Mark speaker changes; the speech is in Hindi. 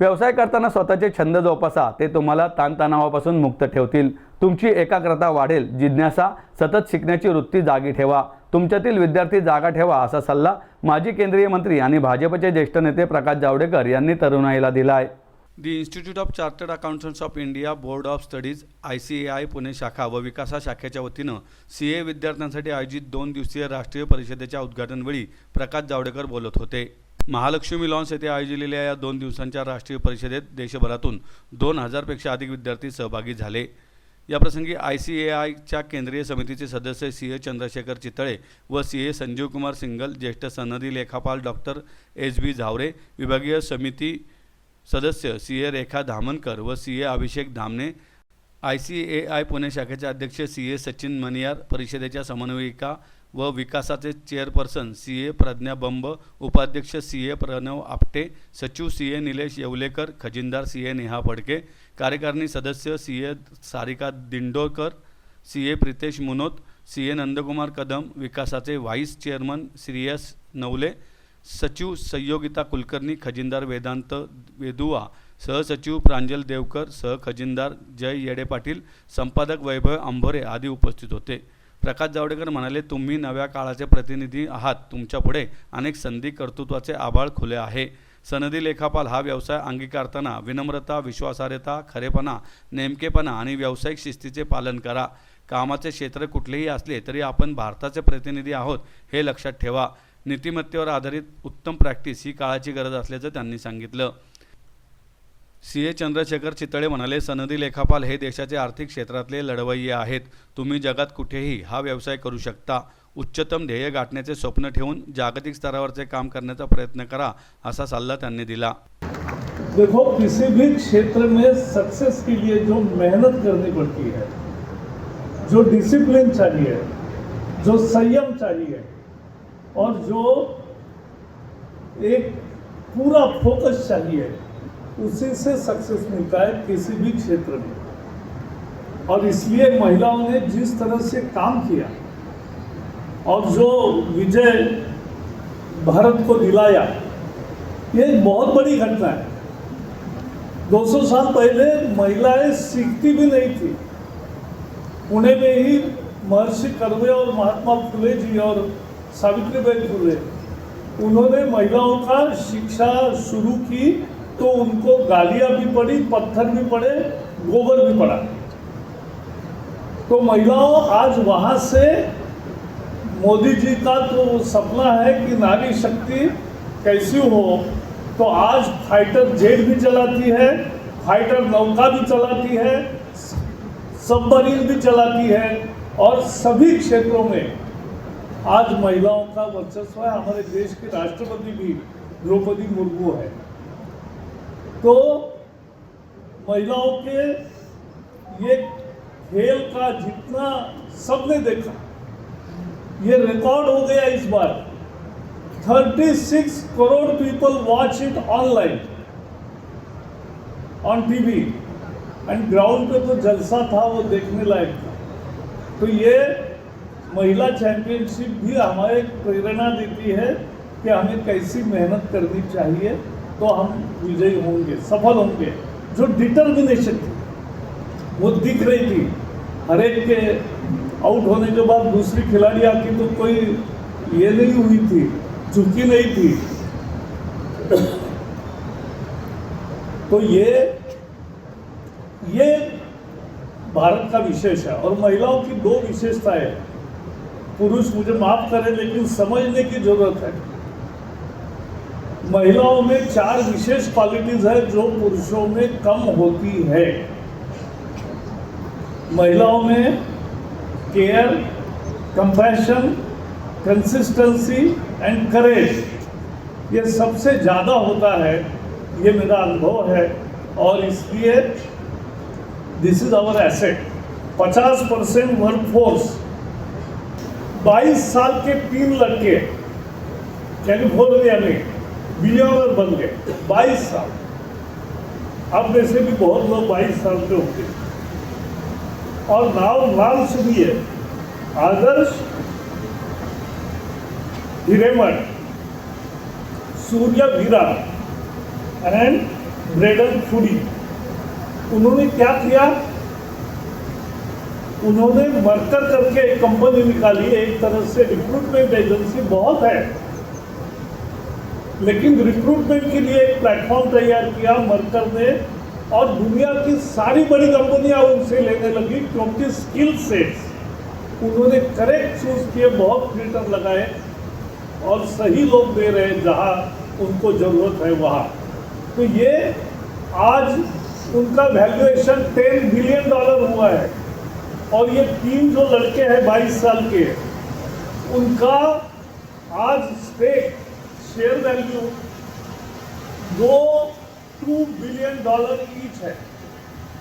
Speaker 1: व्यवसाय करताना स्वतःचे छंद जोपासा, ते तुम्हाला ताणतणावापासून मुक्त ठेवतील. तुमची एकाग्रता वाढेल. जिज्ञासा, सतत शिकण्याची वृत्ती जागी ठेवा. तुमच्यातील विद्यार्थी जागा ठेवा, असा सल्ला माजी केंद्रीय मंत्री आणि भाजपचे ज्येष्ठ नेते प्रकाश जावडेकर यांनी तरुणाईला दिला आहे.
Speaker 2: The institute of chartered accountants of India board of studies ICAI Pune शाखा व विकासा शाखेच्या वतीनं CA विद्यार्थ्यांसाठी आयोजित 2 दिवसीय राष्ट्रीय परिषदेच्या उद्घाटनवेळी प्रकाश जावडेकर बोलत होते. महालक्ष्मी लॉन्स येथे आयोजिलेल्या या 2 दिवसांच्या राष्ट्रीय परिषदेत देशभरातून 2000 पेक्षा अधिक विद्यार्थी सहभागी झाले. याप्रसंगी ICAIच्या केंद्रीय समितीचे सदस्य CA चंद्रशेखर चितळे व CA संजीवकुमार सिंगल, ज्येष्ठ सनदी लेखापाल डॉक्टर SB झावरे, विभागीय समिती सदस्य CA रेखा धामनकर व CA अभिषेक धामणे, ICAI पुणे शाखेचे अध्यक्ष CA सचिन मनियार, परिषदेच्या समन्वयिका व विकासाचे चेअरपर्सन CA प्रज्ञा बंब, उपाध्यक्ष CA प्रणव आपटे, सचिव CA निलेश येवलेकर, खजिनदार CA नेहा फडके, कार्यकारिणी सदस्य CA Sarika दिंडोकर, CA Pritesh Munot, CA Nandkumar कदम, विकासाचे व्हाईस चेअरमन श्रेयस नवले, सचिव संयोगिता कुलकर्णी, खजिनदार वेदांत वेदुआ, सहसचिव प्रांजल देवकर, सहखजिनदार जय येडे पाटील, संपादक वैभव अंभोरे आदी उपस्थित होते. प्रकाश जावडेकर म्हणाले, तुम्ही नव्या काळाचे प्रतिनिधी आहात. तुमच्यापुढे अनेक संधी, कर्तृत्वाचे आभाळ खुले आहे. सनदी लेखापाल हा व्यवसाय अंगीकारताना विनम्रता, विश्वासार्हता, खरेपणा, नेमकेपणा आणि व्यावसायिक शिस्तीचे पालन करा. कामाचे क्षेत्र कुठलेही असले तरी आपण भारताचे प्रतिनिधी आहोत हे लक्षात ठेवा. नीतिमत्तेवर आधारित उत्तम प्रॅक्टिस ही काळाची गरज असल्याचं त्यांनी सांगितलं. CA चंद्रशेखर चितळे म्हणाले, सनदी लेखापाल हे देशाचे आर्थिक क्षेत्रातले लढवय्ये आहेत. तुम्ही जगात कुठेही हा व्यवसाय करू शकता. उच्चतम ध्येय गाठण्याचे स्वप्न ठेवून जागतिक स्तरावरचे काम करण्याचा प्रयत्न करा, असा सल्ला त्यांनी दिला.
Speaker 3: देखो, किसी भी क्षेत्र में सक्सेस के लिए जो मेहनत करनी पड़ती है, जो डिसिप्लिन चाहिए, जो संयम चाहिए और जो एक पूरा फोकस चाहिए, उसी से सक्सेस मिलता है किसी भी क्षेत्र में. और इसलिए महिलाओं ने जिस तरह से काम किया और जो विजय भारत को दिलाया, ये एक बहुत बड़ी घटना है. 200 साल पहले महिलाएं सीखती भी नहीं थी. पुणे में ही महर्षि कर्वे और महात्मा फुले जी और सावित्रीबाई फुले, उन्होंने महिलाओं का शिक्षा शुरू की तो उनको गालियां भी पड़ी, पत्थर भी पड़े, गोबर भी पड़ा. तो महिलाओं आज वहां से, मोदी जी का तो सपना है कि नारी शक्ति कैसी हो, तो आज फाइटर जेट भी चलाती है, फाइटर नौका भी चलाती है, सबमरीन भी चलाती है और सभी क्षेत्रों में आज महिलाओं का वर्चस्व है. हमारे देश के राष्ट्रपति भी द्रौपदी मुर्मू है. तो महिलाओं के ये खेल का जितना सबने देखा, ये रिकॉर्ड हो गया इस बार. 36 crore people watch it online on TV and ground पे तो जलसा था, वो देखने लायक था. तो ये महिला चैंपियनशिप भी हमारे प्रेरणा देती है कि हमें कैसी मेहनत करनी चाहिए तो हम विजयी होंगे, सफल होंगे. जो डिटर्मिनेशन थी वो दिख रही थी. हर एक के आउट होने के बाद दूसरी खिलाड़ी आती तो कोई ये नहीं हुई थी, झुकी नहीं थी. तो ये भारत का विशेष है. और महिलाओं की 2 विशेषताएं, पुरुष मुझे माफ करें लेकिन समझने की जरूरत है. महिलाओं में 4 विशेष क्वालिटीज है जो पुरुषों में कम होती है. महिलाओं में care, compassion, consistency and courage, ये सबसे ज़्यादा होता है. ये मेरा अनुभव है और इसलिए this is our asset. 50% workforce, 22 साल के 3 लड़के कैलिफोर्निया में बिलियनर बन गए. 22 साल. अब में से भी बहुत लोग 22 साल के होंगे. और नाम सुनिए, आदर्श हिरेमठ, सूर्य भीरा एंड ब्रेडन फूडी, उन्होंने क्या किया, उन्होंने मरकर करके एक कंपनी निकाली, एक तरह से रिक्रूटमेंट एजेंसी बहुत है, लेकिन रिक्रूटमेंट के लिए एक प्लेटफॉर्म तैयार किया मरकर ने, और दुनिया की सारी बड़ी कंपनियां उनसे लेने लगी, क्योंकि स्किल सेट्स उन्होंने करेक्ट चूज किए, बहुत फिल्टर लगाए और सही लोग दे रहे हैं जहां उनको जरूरत है वहां। तो ये आज उनका वैल्यूएशन $10 बिलियन हुआ है, और ये 3 जो लड़के हैं 22 साल के, उनका आज stake share value $2 billion each है।